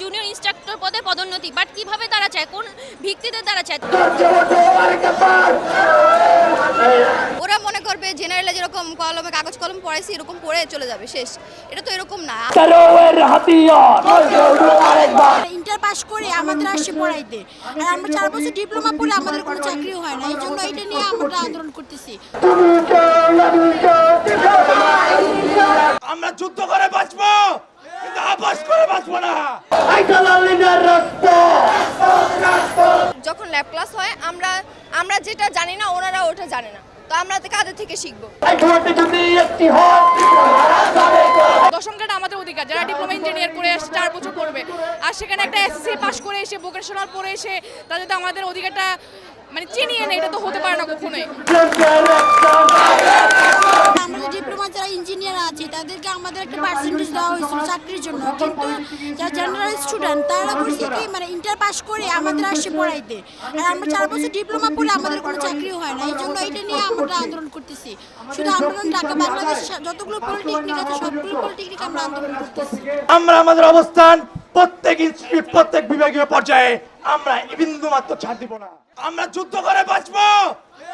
Junior instructor পদে পদোন্নতি, but কিভাবে তারা চায়, কোন ভিত্তিতে তারা চায়? ওরা মনে করবে জেনারেলে যেরকম কলমে কাগজ কলম পড়াইছি এরকম পড়ে চলে যাবে, শেষ। এটা তো এরকম না। ইন্টার পাস করে আমাদের আসছে পড়াইতে, আর আমরা 4 বছর ডিপ্লোমা পড়ে আমাদের কোনো চাকরিও হয় না। এই জন্য এটা নিয়ে আমরা আন্দোলন করতেছি। আমরা যুদ্ধ করে বাঁচবো, কিন্তু আপোষ করে বাঁচবো না। যখন ল্যাব ক্লাস হয় আমরা যেটা জানি না ওনারা ওটা জানে না, তো আমরা কাদের থেকে শিখবো? দশম গ্রেড আমাদের অধিকার, যারা ডিপ্লোমা ইঞ্জিনিয়ার করে 4 বছর পড়বে, আর সেখানে একটা এসএসসি পাস করে এসে ভোকেশনাল পড়ে এসে তারা যদি আমাদের অধিকারটা চিনিয়ে নেয়, এটা তো হতে পারে না কখনোই। আমরা যে ডিপ্লোমা যারা ইঞ্জিনিয়ার আছে তাদেরকে আমাদের একটা পার্সেন্টেজ দেওয়া হয়েছিল চাকরির জন্য, কিন্তু যারা জেনারেল স্টুডেন্ট তারা করছে কি ইন্টার পাস করে আমাদের আসছে পড়াইতে, আর আমরা 4 বছর ডিপ্লোমা পড়ে আমাদের কোনো চাকরিও হয় না। এই জন্য এটা নিয়ে আমরা আন্দোলন করতেছি। শুধু আন্দোলন ঢাকা বাংলাদেশ যতগুলো পলিটেকনিক আছে সবগুলো পলিটেকনিক আমরা আন্দোলন করতেছি। আমরা আমাদের অবস্থান প্রত্যেক ইনস্টিটিউট, প্রত্যেক বিভাগীয় পর্যায়ে আমরা বিন্দু মাত্র ছাড় দিব না। আমরা যুদ্ধ করে বাঁচবো,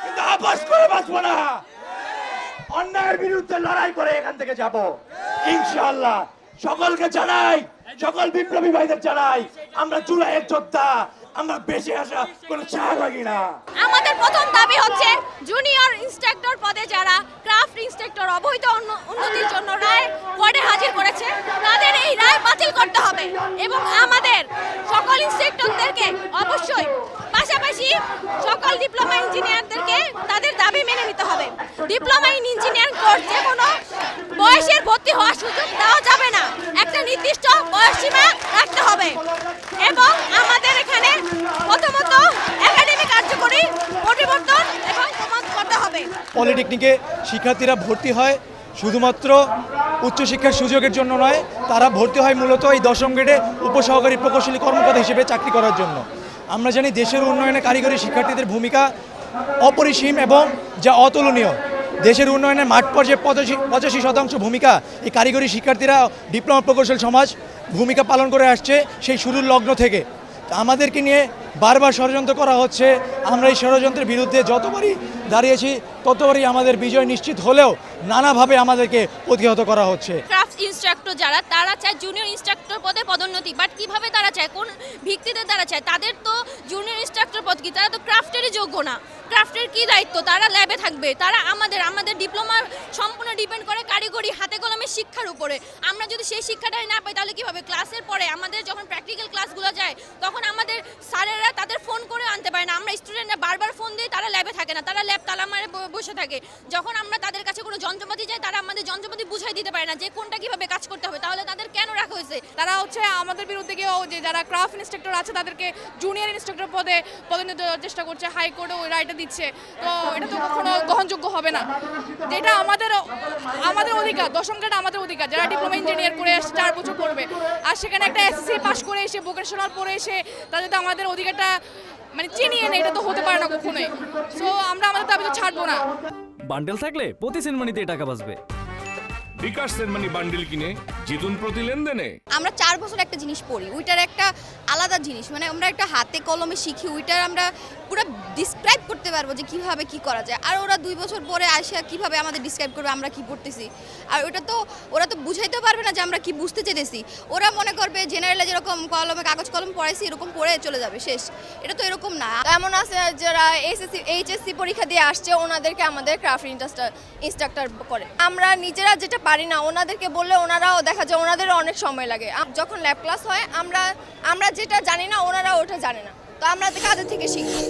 কিন্তু আপোষ করে বাঁচবো না। অন্যায়ের বিরুদ্ধে লড়াই করে এখান থেকে যাব ইনশাআল্লাহ। সকলকে জানাই, সকল বিপ্লবী ভাইদের জানাই, আমরা জুলাইয়ের যোদ্ধা, আমরা বেঁচে আসা কোনো চাকরি না। আমাদের প্রথম দাবি হচ্ছে জুনিয়র ইনস্ট্রাক্টর পদে যারা ক্রাফট ইনস্ট্রাক্টর অবৈধ উন্নতির জন্য রায় কোর্টে হাজির করেছে তাদের এই রায় বাতিল করতে হবে, এবং আমাদের সকল ইনস্ট্রাক্টরদেরকে অবশ্যই পাশাপাশি সকল ডিপ্লোমা ইঞ্জিনিয়ারদেরকে তাদের দাবি মেনে নিতে হবে। ডিপ্লোমা ইন ইঞ্জিনিয়ারিং কোর্স যে কোনো বয়সের ভর্তি হওয়ার সুযোগ দেওয়া যাবে না, একটা নির্দিষ্ট বয়সসীমা রাখতে হবে। এবং আমাদের এখানে প্রথমত একাডেমিক কার্যকরী পরিবর্তন এবং প্রমাণ করতে হবে। পলিটেকনিকে শিক্ষার্থীরা ভর্তি হয় শুধুমাত্র উচ্চশিক্ষার সুযোগের জন্য নয়, তারা ভর্তি হয় মূলত এই 10ম গ্রেডে উপসহকারী প্রকৌশলী কর্মকর্তা হিসেবে চাকরি করার জন্য। আমরা জানি দেশের উন্নয়নে কারিগরি শিক্ষার্থীদের ভূমিকা অপরিসীম এবং যা অতুলনীয়। দেশের উন্নয়নের মাঠ পর্যায়ে 85% ভূমিকা এই কারিগরি শিক্ষার্থীরা ডিপ্লোমা প্রকৌশল সমাজ ভূমিকা পালন করে আসছে সেই শুরুর লগ্ন থেকে। আমাদেরকে নিয়ে বারবার ষড়যন্ত্র করা হচ্ছে। আমরা এই ষড়যন্ত্রের বিরুদ্ধে যতবারই দাঁড়িয়েছি ততবারই আমাদের বিজয় নিশ্চিত হলেও নানাভাবে আমাদেরকে প্রতিহত করা হচ্ছে। ক্রাফট ইনস্ট্রাক্টর যারা তারা চায় জুনিয়র ইনস্ট্রাক্টর পদে পদোন্নতি, বাট কিভাবে তারা চায়, কোন ভিত্তিতে তারা চায়? তাদের তো জুনিয়র ইনস্ট্রাক্টর পদ কি, তারা তো ক্রাফটেরই যোগ্য না। ক্রাফটের কি দায়িত্ব? তারা ল্যাবে থাকবে। তারা আমাদের ডিপ্লোমা সম্পূর্ণ ডিপেন্ড করে কারিগরি হাতে কলমের শিক্ষার উপরে। আমরা যদি সেই শিক্ষাটাই না পাই তাহলে কীভাবে? ক্লাসের পরে আমাদের যখন প্র্যাকটিক্যাল ক্লাসগুলো যায় তখন আমাদের স্যারেরা তাদের ফোন করে আনতে পারে না, আমরা স্টুডেন্টরা বারবার ফোন দিই, তারা ল্যাবে থাকে না, তারা ল্যাব তালা মারে বসে থাকে। যখন আমরা তাদের কাছে কোনো যন্ত্রপাতি যাই তারা আমাদের যন্ত্রপাতি বুঝাই দিতে পারে না যে কোনটা কীভাবে কাজ করতে হবে। তাহলে তাদের কেন রাখা হয়েছে? তারা আমাদের বিরুদ্ধে গিয়েও যে যারা ক্রাফট ইনস্ট্রাক্টর আছে তাদেরকে জুনিয়র ইনস্ট্রাক্টর পদে পদোন্নতি দেওয়ার চেষ্টা করছে, হাইকোর্টে ওই রায়টা দিচ্ছে। তো এটা তো কখনো গ্রহণযোগ্য হবে না। যেটা আমাদের অধিকার, 10ম গ্রেড আমাদের অধিকার, যারা ডিপ্লোমা ইঞ্জিনিয়ার করে 4 বছর পড়বে, আর সেখানে একটা এসএসসি পাস করে এসে ভোকেশনাল পড়ে এসে তারা যদি আমাদের অধিকারটা চিনিয়ে নেয়, এটা তো হতে পারে না কখনোই। সো আমরা আমাদের দাবি তো ছাড়বো না। বান্ডেল থাকলে প্রতি সেনমানিতে টাকা বাঁচবে। বিকাশ সেনমানি বান্ডেল কিনে জিতুন প্রতি লেনদেনে। আমরা 4 বছর একটা জিনিস পড়ি, ওইটার একটা আলাদা জিনিস, আমরা একটা হাতে কলমে শিখি, ওইটার আমরা পুরো ডিসক্রাইব করতে পারবো যে কিভাবে কি করা যায়। আর ওরা 2 বছর পরে আসে কিভাবে আমাদের ডিসক্রাইব করবে আমরা কি পড়তেছি। আর ওরা তো বুঝাইতে পারবে না যে আমরা কি বুঝতে চেয়েছি। ওরা মনে করবে জেনারেলে যেরকম কলমে কাগজ কলম পড়াইছি এরকম পড়ে চলে যাবে, শেষ। এটা তো এরকম না। এমন আছে যারা এইচএসসি পরীক্ষা দিয়ে আসছে ওনাদেরকে আমাদের ক্রাফট ইনস্ট্রাক্টর করে। আমরা নিজেরা যেটা পারি না ওনাদেরকে বললে ওনারাও দেখা যায় ওনাদেরও অনেক সময় লাগে। যখন ল্যাব ক্লাস হয় আমরা যেটা জানি না ওনারা ওটা জানে না, তো আমরা কাদের থেকে শিখি?